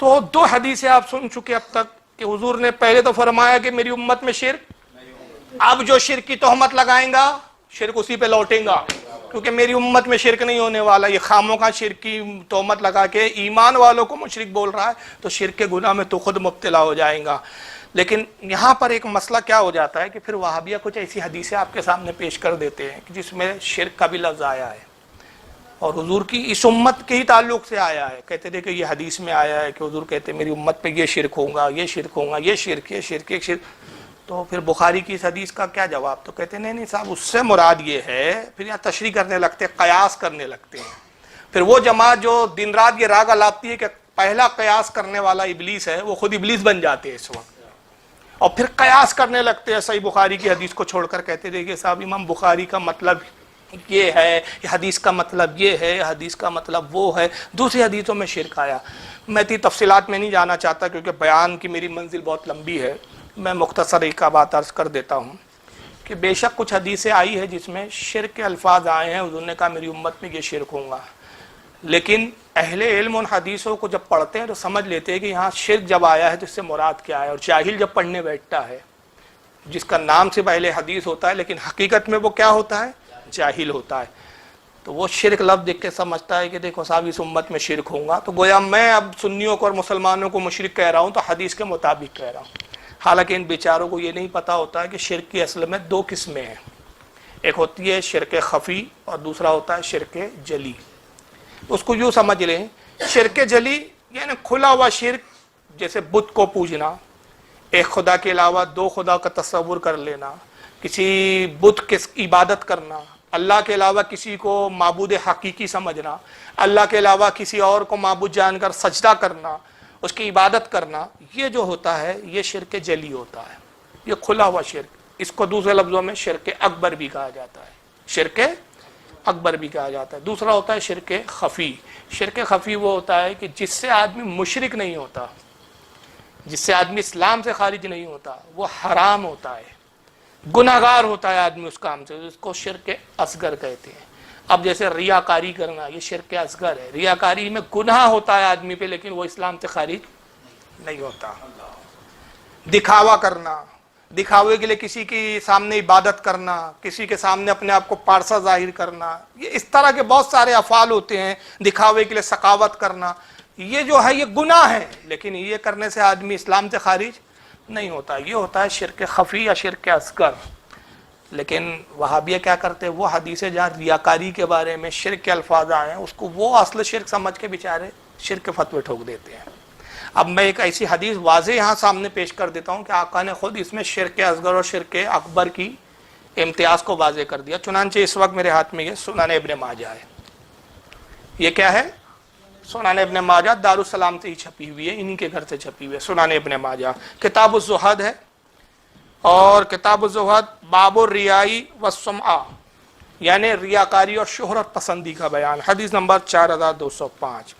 تو دو حدیثیں آپ سن چکے اب تک کہ حضور نے پہلے تو فرمایا کہ میری امت میں شرک، اب جو شرک کی تہمت لگائیں گا شرک اسی پہ لوٹیں گا، کیونکہ میری امت میں شرک نہیں ہونے والا. یہ خاموں کا شرک کی تہمت لگا کے ایمان والوں کو مشرک بول رہا ہے تو شرک کے گناہ میں تو خود مبتلا ہو جائیں گا. لیکن یہاں پر ایک مسئلہ کیا ہو جاتا ہے کہ پھر وہابیہ کچھ ایسی حدیثیں آپ کے سامنے پیش کر دیتے ہیں کہ جس میں شرک کا بھی لفظ آیا ہے اور حضور کی اس امت کے ہی تعلق سے آیا ہے. کہتے تھے کہ یہ حدیث میں آیا ہے کہ حضور کہتے ہیں میری امت پہ یہ شرک ہوگا، یہ شرک ہوگا، یہ شرک، یہ شرک، یہ شرک. تو پھر بخاری کی اس حدیث کا کیا جواب؟ تو کہتے ہیں نہیں صاحب، اس سے مراد یہ ہے. پھر یہاں تشریح کرنے لگتے ہیں، قیاس کرنے لگتے ہیں. پھر وہ جماعت جو دن رات یہ راگ الاپتی ہے کہ پہلا قیاس کرنے والا ابلیس ہے، وہ خود ابلیس بن جاتے ہیں اس وقت، اور پھر قیاس کرنے لگتے ہیں صحیح بخاری کی حدیث کو چھوڑ کر. کہتے تھے کہ صاحب امام بخاری کا مطلب یہ ہے، یہ حدیث کا مطلب یہ ہے، حدیث کا مطلب وہ ہے. دوسری حدیثوں میں شرک آیا. میں اتنی تفصیلات میں نہیں جانا چاہتا کیونکہ بیان کی میری منزل بہت لمبی ہے. میں مختصر ایک بات عرض کر دیتا ہوں کہ بے شک کچھ حدیثیں آئی ہے جس میں شرک کے الفاظ آئے ہیں. حضور نے کہا میری امت میں یہ شرک ہوگا، لیکن اہل علم ان حدیثوں کو جب پڑھتے ہیں تو سمجھ لیتے ہیں کہ یہاں شرک جب آیا ہے تو اس سے مراد کیا ہے. اور جاہل جب پڑھنے بیٹھتا ہے، جس کا نام صرف اہل حدیث ہوتا ہے لیکن حقیقت میں وہ کیا ہوتا ہے؟ جاہل ہوتا ہے. تو وہ شرک لفظ دیکھ کے سمجھتا ہے کہ دیکھو صاحب اس امت میں شرک ہوگا، تو گویا میں اب سنیوں کو اور مسلمانوں کو مشرک کہہ رہا ہوں تو حدیث کے مطابق کہہ رہا ہوں. حالانکہ ان بیچاروں کو یہ نہیں پتا ہوتا ہے کہ شرک کی اصل میں دو قسمیں ہیں. ایک ہوتی ہے شرک خفی اور دوسرا ہوتا ہے شرک جلی. اس کو یوں سمجھ لیں، شرک جلی یعنی کھلا ہوا شرک، جیسے بت کو پوجنا، ایک خدا کے علاوہ دو خدا کا تصور کر لینا، کسی بت کی عبادت کرنا، اللہ کے علاوہ کسی کو معبود حقیقی سمجھنا، اللہ کے علاوہ کسی اور کو معبود جان کر سجدہ کرنا، اس کی عبادت کرنا، یہ جو ہوتا ہے یہ شرک جلی ہوتا ہے. یہ کھلا ہوا شرک. اس کو دوسرے لفظوں میں شرک اکبر بھی کہا جاتا ہے. شرک اکبر بھی کہا جاتا ہے. دوسرا ہوتا ہے شرک خفی. شرک خفی وہ ہوتا ہے کہ جس سے آدمی مشرک نہیں ہوتا، جس سے آدمی اسلام سے خارج نہیں ہوتا، وہ حرام ہوتا ہے، گناہگار ہوتا ہے آدمی اس کام سے، اس کو شرک اصغر کہتے ہیں. اب جیسے ریاکاری کرنا، یہ شرک اصغر ہے. ریاکاری میں گناہ ہوتا ہے آدمی پہ لیکن وہ اسلام سے خارج نہیں ہوتا. دکھاوا کرنا، دکھاوے کے لیے کسی کے سامنے عبادت کرنا، کسی کے سامنے اپنے آپ کو پارسا ظاہر کرنا، یہ اس طرح کے بہت سارے افعال ہوتے ہیں. دکھاوے کے لیے سخاوت کرنا، یہ جو ہے یہ گناہ ہے لیکن یہ کرنے سے آدمی اسلام سے خارج نہیں ہوتا. یہ ہوتا ہے شرک خفی یا شرک اصغر. لیکن وہابیہ کیا کرتے ہیں، وہ حدیثیں جہاں ریاکاری کے بارے میں شرک کے الفاظ آئے ہیں اس کو وہ اصل شرک سمجھ کے بیچارے شرک کے فتوے ٹھوک دیتے ہیں. اب میں ایک ایسی حدیث واضح یہاں سامنے پیش کر دیتا ہوں کہ آقا نے خود اس میں شرک اصغر اور شرک اکبر کی امتیاز کو واضح کر دیا. چنانچہ اس وقت میرے ہاتھ میں یہ سنن ابن ماجہ ہے. یہ کیا ہے؟ سنن ابن ماجہ دارالسلام سے ہی چھپی ہوئی ہے، انہی کے گھر سے چھپی ہوئی ہے. سنن ابن ماجہ کتاب الزہد ہے، اور کتاب الزہد باب الریائی والسمعہ، یعنی ریاکاری اور شہرت پسندی کا بیان. حدیث نمبر 4205.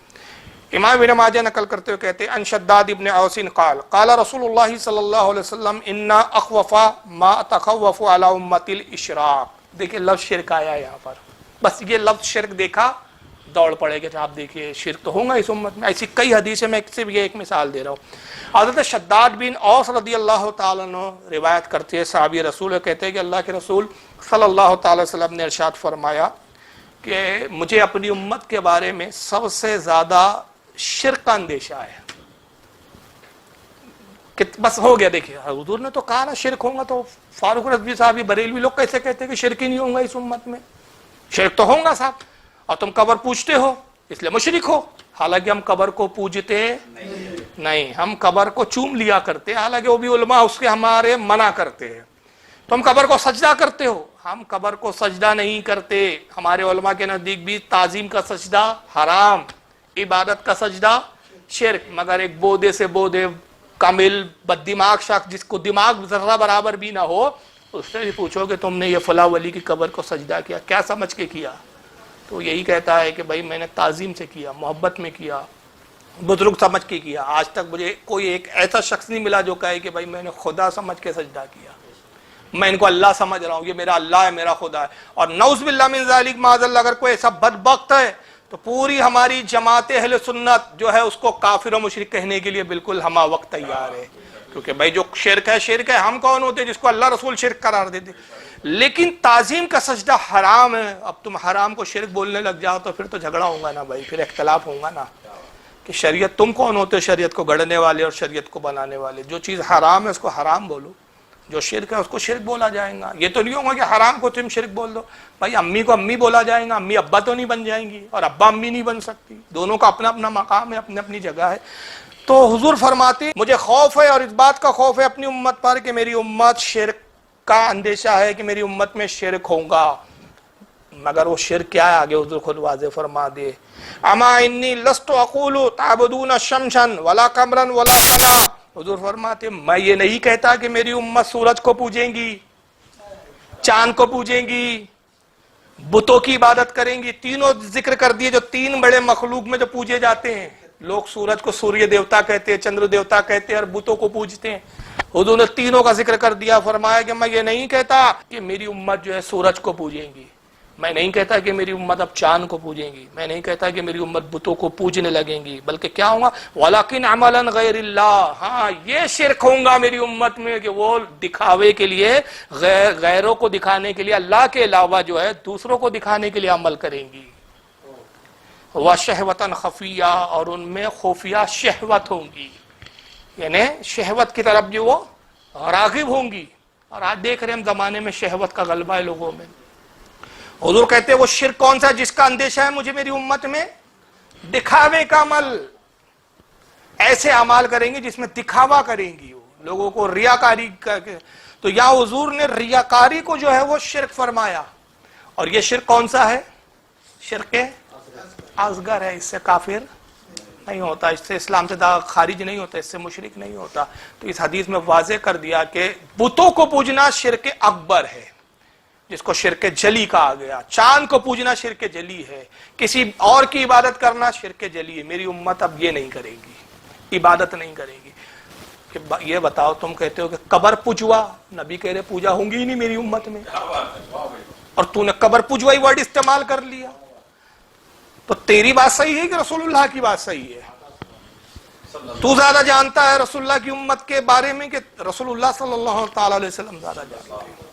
امام ابن ماجہ نقل کرتے ہوئے کہتے ہیں ان شداد ابن اوس قال قال رسول اللہ صلی اللہ علیہ وسلم ان اخوف ما تخوف علی امت الاشراق. دیکھیں لفظ شرک آیا یہاں پر، بس یہ لفظ شرک دیکھا دوڑ پڑے گا. آپ دیکھیے شرک تو ہوگا اس امت میں. ایسی کئی حدیثیں، میں صرف یہ ایک مثال دے رہا ہوں. حضرت شداد بن اوس رضی اللہ تعالیٰ عنہ روایت کرتے ہیں، صحابی رسول کہتے ہیں کہ اللہ کے رسول صلی اللہ تعالی وسلم نے ارشاد فرمایا کہ مجھے اپنی امت کے بارے میں سب سے زیادہ شرک کا اندیشہ ہے. کہ بس ہو گیا. دیکھیے حضور نے تو کہا نا شرک ہوگا، تو فاروق رضوی صاحب بریلوی لوگ کیسے کہتے ہیں کہ شرک ہی نہیں ہوگا اس امت میں؟ شرک تو ہوگا صاحب. اور تم قبر پوجتے ہو اس لیے مشرک ہو. حالانکہ ہم قبر کو پوجتے نہیں، ہم قبر کو چوم لیا کرتے، حالانکہ وہ بھی علماء اس کے ہمارے منع کرتے ہیں. تم قبر کو سجدہ کرتے ہو، ہم قبر کو سجدہ نہیں کرتے. ہمارے علماء کے نزدیک بھی تعظیم کا سجدہ حرام، عبادت کا سجدہ شرک. مگر ایک بودے سے بودے کامل بد دماغ شخص جس کو دماغ ذرہ برابر بھی نہ ہو، اس سے بھی پوچھو کہ تم نے یہ فلاں ولی کی قبر کو سجدہ کیا، کیا سمجھ کے کیا؟ تو یہی کہتا ہے کہ بھائی میں نے تعظیم سے کیا، محبت میں کیا، بزرگ سمجھ کے کیا. آج تک مجھے کوئی ایک ایسا شخص نہیں ملا جو کہے کہ بھائی میں نے خدا سمجھ کے سجدہ کیا، میں ان کو اللہ سمجھ رہا ہوں، یہ میرا اللہ ہے، میرا خدا ہے. اور نعوذ باللہ من ذالک، معاذ اللہ، اگر کوئی ایسا بدبخت ہے تو پوری ہماری جماعت اہل سنت جو ہے اس کو کافر و مشرک کہنے کے لیے بالکل ہمہ وقت تیار ہے، کیونکہ بھائی جو شرک ہے، ہم کون ہوتے ہیں جس کو اللہ رسول شرک قرار دیتے؟ لیکن تعظیم کا سجدہ حرام ہے، اب تم حرام کو شرک بولنے لگ جاؤ تو پھر تو جھگڑا ہوگا نا بھائی، پھر اختلاف ہوگا نا کہ شریعت تم کون ہوتے شریعت کو گڑھنے والے اور شریعت کو بنانے والے؟ جو چیز حرام ہے اس کو حرام بولو، جو شرک ہے اس کو شرک بولا جائے گا۔ یہ تو نہیں ہوگا کہ حرام کو تم شرک بول دو، بھائی امی کو امی بولا جائے گا، امی ابا تو نہیں بن جائیں گی اور ابا امی نہیں بن سکتی، دونوں کا اپنا اپنا مقام ہے، اپنی اپنی جگہ ہے۔ تو حضور فرماتے مجھے خوف ہے اور اس بات کا خوف ہے اپنی امت پر کہ میری امت شرک کا اندیشہ ہے کہ میری امت میں شرک ہوگا، مگر وہ شرک کیا ہے آگے حضور خود واضح فرما دے، اما انی لست اقول تعبدون شمسا ولا قمرا ولا صلا، حضور فرماتے میں یہ نہیں کہتا کہ میری امت سورج کو پوجیں گی، چاند کو پوجیں گی، بتوں کی عبادت کریں گی، تینوں ذکر کر دیے جو تین بڑے مخلوق میں جو پوجے جاتے ہیں۔ لوگ سورج کو سوریہ دیوتا کہتے ہیں، چندر دیوتا کہتے ہیں اور بتوں کو پوجتے ہیں، حضور نے تینوں کا ذکر کر دیا، فرمایا کہ میں یہ نہیں کہتا کہ میری امت جو ہے سورج کو پوجیں گی، میں نہیں کہتا کہ میری امت اب چاند کو پوجیں گی، میں نہیں کہتا کہ میری امت بتوں کو پوجنے لگیں گی، بلکہ کیا ہوگا وَلَكِنْ عَمَلًا غَيْرِ اللَّهِ، ہاں یہ شرک ہوگا میری امت میں کہ وہ دکھاوے کے لیے غیروں کو دکھانے کے لیے اللہ کے علاوہ جو ہے دوسروں کو دکھانے کے لیے عمل کریں گی، وَشَهْوَةً خَفِيًّا، اور ان میں خفیہ شہوت ہوں گی، یعنی شہوت کی طرف جو وہ راغب ہوں گی، اور آج دیکھ رہے ہیں ہم زمانے میں شہوت کا غلبہ ہے لوگوں میں۔ حضور کہتے ہیں وہ شرک کون سا ہے جس کا اندیشہ ہے مجھے میری امت میں؟ دکھاوے کا عمل، ایسے اعمال کریں گے جس میں دکھاوا کریں گی، وہ لوگوں کو ریاکاری تو یہاں حضور نے ریاکاری کو جو ہے وہ شرک فرمایا، اور یہ شرک کون سا ہے؟ شرک اصغر ہے، اس سے کافر نہیں ہوتا، اس سے اسلام سے خارج نہیں ہوتا، اس سے مشرک نہیں ہوتا۔ تو اس حدیث میں واضح کر دیا کہ بتوں کو پوجنا شرک اکبر ہے، جس کو شرک جلی کہا گیا، چاند کو پوجنا شرک جلی ہے، کسی اور کی عبادت کرنا شرک جلی ہے۔ میری امت اب یہ نہیں کرے گی، عبادت نہیں کرے گی۔ کہ یہ بتاؤ تم کہتے ہو کہ قبر پوجوا، نبی کہہ رہے پوجا ہوں گی ہی نہیں میری امت میں، اور تو نے قبر پوجوائی ورڈ استعمال کر لیا، تو تیری بات صحیح ہے کہ رسول اللہ کی بات صحیح ہے؟ تو زیادہ جانتا ہے رسول اللہ کی امت کے بارے میں کہ رسول اللہ صلی اللہ تعالی علیہ وسلم زیادہ جانتے ہیں؟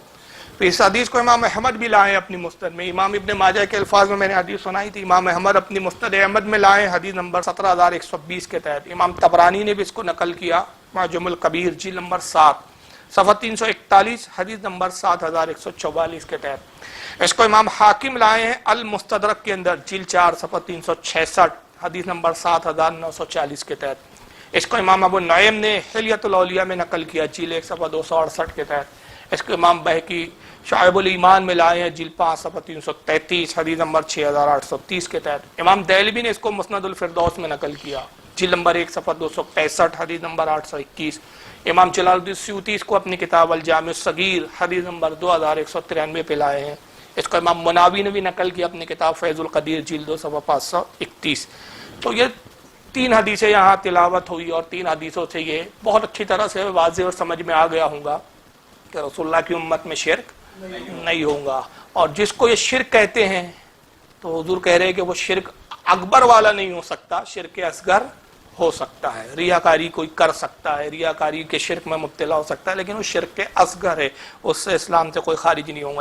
تو اس حدیث کو امام احمد بھی لائے اپنی مسند میں، امام ابن ماجہ کے الفاظ میں میں نے حدیث سنائی تھی، امام احمد اپنی مسند احمد میں لائے حدیث نمبر 17120 کے تحت، امام طبرانی نے بھی اس کو نقل کیا معجم الکبیر جلد نمبر 7 صفحہ 341 حدیث نمبر 7144 کے تحت، اس کو امام حاکم لائے ہیں المستدرک کے اندر جلد 4 صفحہ 366 حدیث نمبر 7940 کے تحت، اس کو امام ابو نعیم نے حلیۃ الاولیاء میں نقل کیا جلد 1 صفحہ 268 کے تحت، اس کو امام بہقی شعب الایمان میں لائے ہیں جلد 5 صفحہ 333 حدیث نمبر 6830 کے تحت، امام دہلوی نے اس کو مسند الفردوس میں نقل کیا جلد نمبر 1 صفحہ 265 حدیث نمبر 821، امام جلال الدین سیوطی اس کو اپنی کتاب الجامع الصغیر حدیث نمبر 2193 پہ لائے ہیں، اس کو امام مناوی نے بھی نقل کیا اپنی کتاب فیض القدیر جلد 2 صفحہ 531۔ تو یہ 3 حدیثیں یہاں تلاوت ہوئی، اور 3 حدیثوں سے یہ بہت اچھی طرح سے واضح اور سمجھ میں آ گیا ہوگا کہ رسول اللہ کی امت میں شرک نہیں ہوگا، اور جس کو یہ شرک کہتے ہیں تو حضور کہہ رہے ہیں کہ وہ شرک اکبر والا نہیں ہو سکتا، شرک اصغر ہو سکتا ہے، ریاکاری کوئی کر سکتا ہے، ریاکاری کے شرک میں مبتلا ہو سکتا ہے، لیکن وہ شرک اصغر ہے، اس سے اسلام سے کوئی خارج نہیں ہوگا۔